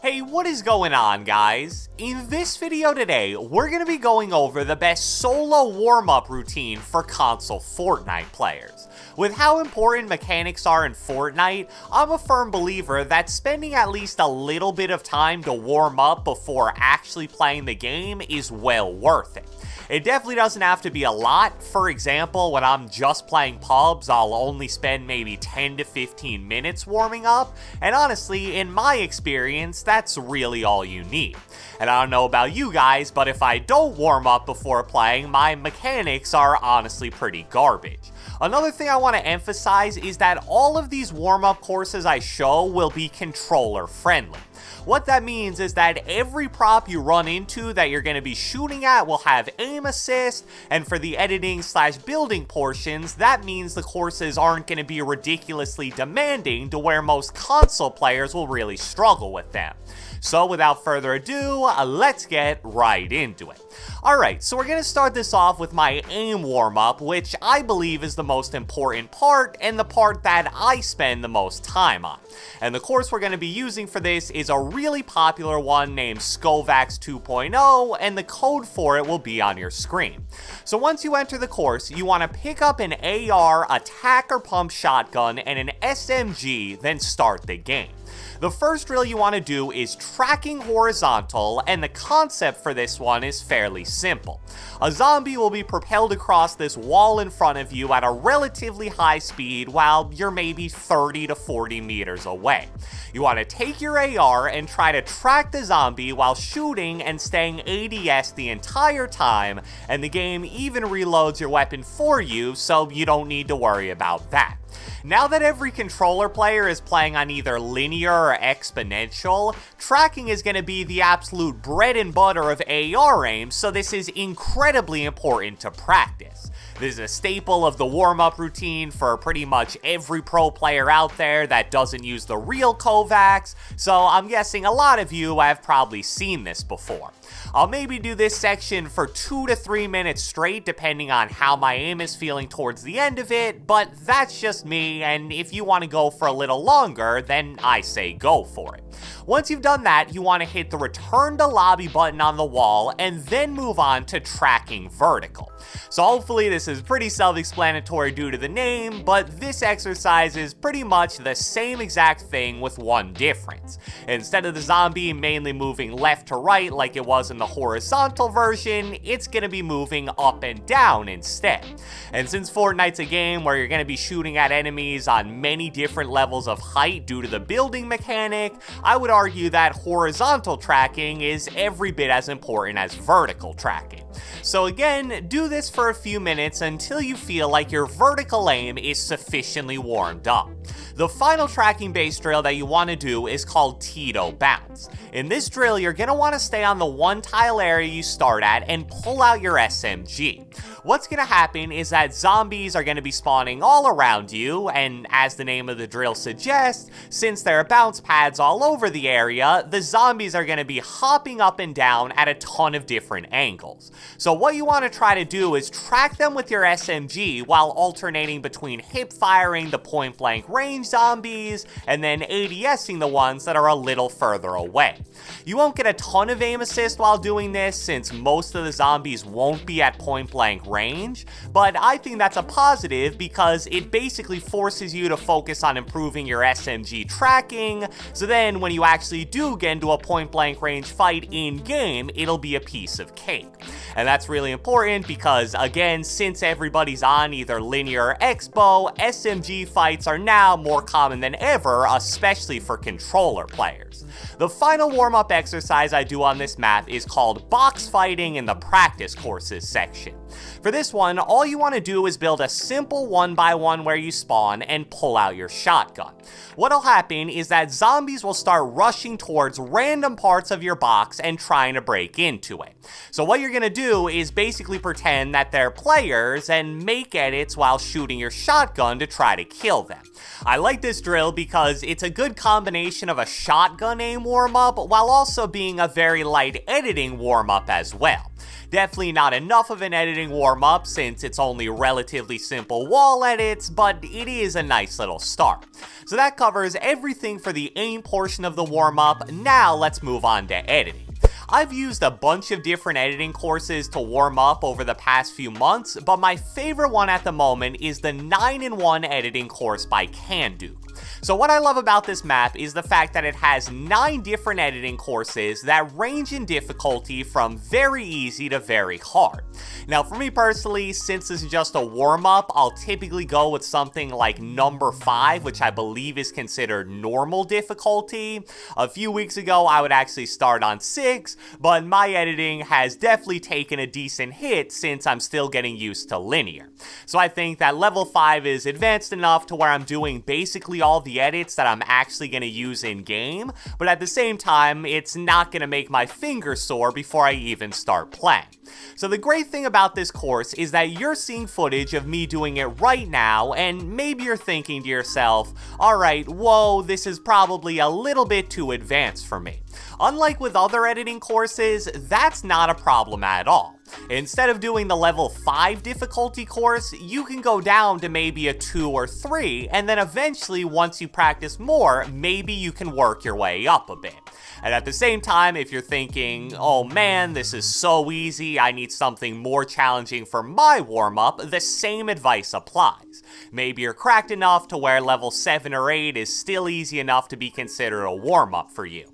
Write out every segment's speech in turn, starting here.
Hey, what is going on, guys? In this video today, we're going to be going over the best solo warm-up routine for console Fortnite players. With how important mechanics are in Fortnite, I'm a firm believer that spending at least a little bit of time to warm up before actually playing the game is well worth it. It definitely doesn't have to be a lot. For example, when I'm just playing pubs, I'll only spend maybe 10 to 15 minutes warming up, and honestly, in my experience, that's really all you need. And I don't know about you guys, but if I don't warm up before playing, my mechanics are honestly pretty garbage. Another thing I want to emphasize is that all of these warm-up courses I show will be controller friendly. What that means is that every prop you run into that you're going to be shooting at will have aim assist, and for the editing/building portions, that means the courses aren't going to be ridiculously demanding to where most console players will really struggle with them. So without further ado, let's get right into it. Alright, so we're going to start this off with my aim warm-up, which I believe is the most important part and the part that I spend the most time on. And the course we're going to be using for this is a really popular one named Scovax 2.0, and the code for it will be on your screen. So once you enter the course, you want to pick up an AR, attack or pump shotgun, and an SMG, then start the game. The first drill you want to do is tracking horizontal, and the concept for this one is fairly simple. A zombie will be propelled across this wall in front of you at a relatively high speed while you're maybe 30 to 40 meters away. You want to take your AR and try to track the zombie while shooting and staying ADS the entire time, and the game even reloads your weapon for you, so you don't need to worry about that. Now that every controller player is playing on either linear or exponential, tracking is going to be the absolute bread and butter of AR aim, so this is incredibly important to practice. This is a staple of the warm-up routine for pretty much every pro player out there that doesn't use the real Kovacs, so I'm guessing a lot of you have probably seen this before. I'll maybe do this section for 2 to 3 minutes straight depending on how my aim is feeling towards the end of it, but that's just me, and if you want to go for a little longer, then I say go for it. Once you've done that, you want to hit the return to lobby button on the wall and then move on to tracking vertical. So hopefully this is pretty self-explanatory due to the name, but this exercise is pretty much the same exact thing with one difference. Instead of the zombie mainly moving left to right like it was in the horizontal version, it's going to be moving up and down instead. And since Fortnite's a game where you're going to be shooting at enemies on many different levels of height due to the building mechanic, I would argue that horizontal tracking is every bit as important as vertical tracking. So again, do this for a few minutes until you feel like your vertical aim is sufficiently warmed up. The final tracking base drill that you want to do is called Tito Bounce. In this drill, you're going to want to stay on the one tile area you start at and pull out your SMG. What's going to happen is that zombies are going to be spawning all around you, and as the name of the drill suggests, since there are bounce pads all over the area, the zombies are going to be hopping up and down at a ton of different angles. So what you want to try to do is track them with your SMG while alternating between hip firing the point blank range zombies and then ADSing the ones that are a little further away. You won't get a ton of aim assist while doing this since most of the zombies won't be at point blank range, but I think that's a positive because it basically forces you to focus on improving your SMG tracking, so then when you actually do get into a point blank range fight in game, it'll be a piece of cake. And that's really important because, again, since everybody's on either linear or expo, SMG fights are now more common than ever, especially for controller players. The final warm-up exercise I do on this map is called box fighting in the practice courses section. For this one, all you want to do is build a simple 1x1 where you spawn and pull out your shotgun. What'll happen is that zombies will start rushing towards random parts of your box and trying to break into it. So what you're going to do is basically pretend that they're players and make edits while shooting your shotgun to try to kill them. I like this drill because it's a good combination of a shotgun aim warm-up while also being a very light editing warm-up as well. Definitely not enough of an editing warm-up since it's only relatively simple wall edits, but it is a nice little start. So that that covers everything for the aim portion of the warm-up. Now let's move on to editing. I've used a bunch of different editing courses to warm up over the past few months, but my favorite one at the moment is the 9-in-1 editing course by GronKy. So what I love about this map is the fact that it has 9 different editing courses that range in difficulty from very easy to very hard. Now for me personally, since this is just a warm-up, I'll typically go with something like number 5, which I believe is considered normal difficulty. A few weeks ago, I would actually start on 6, but my editing has definitely taken a decent hit since I'm still getting used to linear. So I think that level 5 is advanced enough to where I'm doing basically all the edits that I'm actually going to use in game, but at the same time, it's not going to make my fingers sore before I even start playing. So the great thing about this course is that you're seeing footage of me doing it right now, and maybe you're thinking to yourself, alright, whoa, this is probably a little bit too advanced for me. Unlike with other editing courses, that's not a problem at all. Instead of doing the level 5 difficulty course, you can go down to maybe a 2 or 3, and then eventually, once you practice more, maybe you can work your way up a bit. And at the same time, if you're thinking, oh man, this is so easy, I need something more challenging for my warm-up, the same advice applies. Maybe you're cracked enough to where level 7 or 8 is still easy enough to be considered a warm-up for you.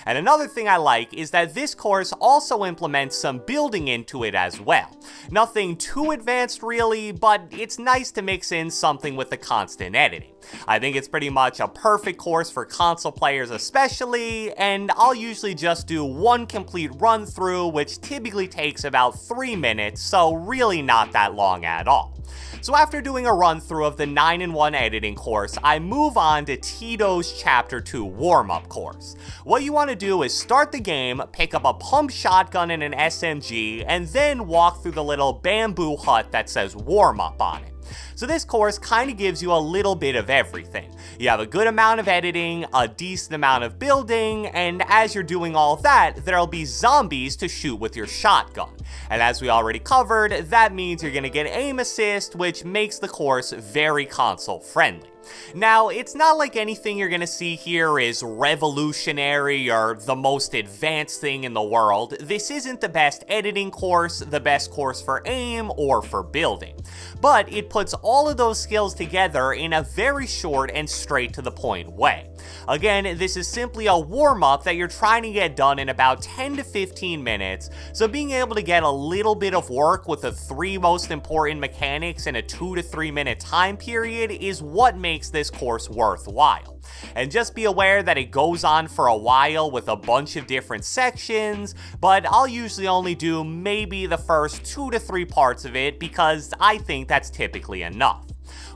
And another thing I like is that this course also implements some building into it as well. Nothing too advanced really, but it's nice to mix in something with the constant editing. I think it's pretty much a perfect course for console players especially, and I'll usually just do one complete run through, which typically takes about 3 minutes, so really not that long at all. So after doing a run through of the 9-in-1 editing course, I move on to Tito's Chapter 2 warm-up course. What you want to do is start the game, pick up a pump shotgun and an SMG, and then walk through the little bamboo hut that says warm-up on it. So this course kind of gives you a little bit of everything. You have a good amount of editing, a decent amount of building, and as you're doing all that, there'll be zombies to shoot with your shotgun. And as we already covered, that means you're going to get aim assist, which makes the course very console friendly. Now, it's not like anything you're gonna see here is revolutionary or the most advanced thing in the world. This isn't the best editing course, the best course for aim, or for building. But it puts all of those skills together in a very short and straight to the point way. Again, this is simply a warm-up that you're trying to get done in about 10 to 15 minutes, so being able to get a little bit of work with the 3 most important mechanics in a 2 to 3 minute time period is what makes this course worthwhile. And just be aware that it goes on for a while with a bunch of different sections, but I'll usually only do maybe the first 2 to 3 parts of it because I think that's typically enough.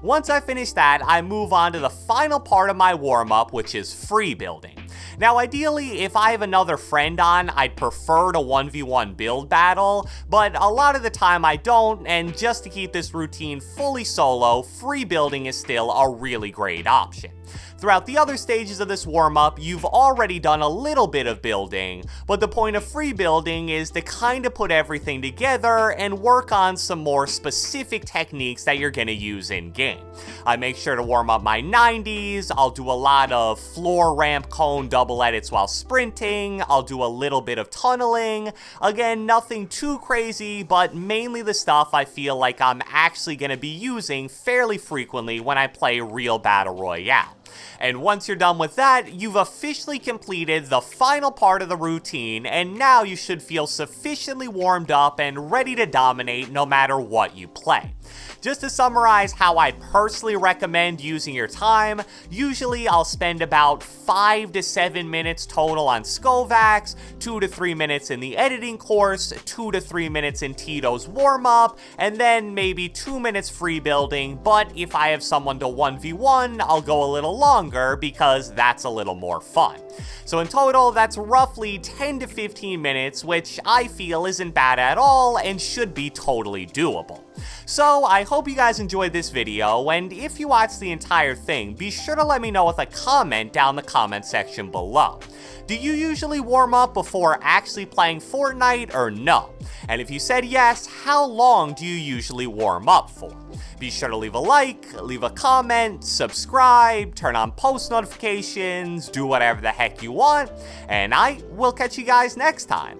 Once I finish that, I move on to the final part of my warm-up, which is free building. Now ideally, if I have another friend on, I'd prefer to 1v1 build battle, but a lot of the time I don't, and just to keep this routine fully solo, free building is still a really great option. Throughout the other stages of this warm-up, you've already done a little bit of building, but the point of free building is to kind of put everything together and work on some more specific techniques that you're going to use in-game. I make sure to warm up my 90s, I'll do a lot of floor ramp cone double edits while sprinting, I'll do a little bit of tunneling. Again, nothing too crazy, but mainly the stuff I feel like I'm actually going to be using fairly frequently when I play real Battle Royale. And once you're done with that, you've officially completed the final part of the routine, and now you should feel sufficiently warmed up and ready to dominate no matter what you play. Just to summarize how I'd personally recommend using your time, usually I'll spend about 5 to 7 minutes total on Skovax, 2 to 3 minutes in the editing course, 2 to 3 minutes in Tito's warm-up, and then maybe 2 minutes free building, but if I have someone to 1v1, I'll go a little longer because that's a little more fun. So in total, that's roughly 10 to 15 minutes, which I feel isn't bad at all and should be totally doable. So I hope you guys enjoyed this video, and if you watched the entire thing, be sure to let me know with a comment down the comment section below. Do you usually warm up before actually playing Fortnite or no? And if you said yes, how long do you usually warm up for? Be sure to leave a like, leave a comment, subscribe, turn on post notifications, do whatever the heck you want, and I will catch you guys next time.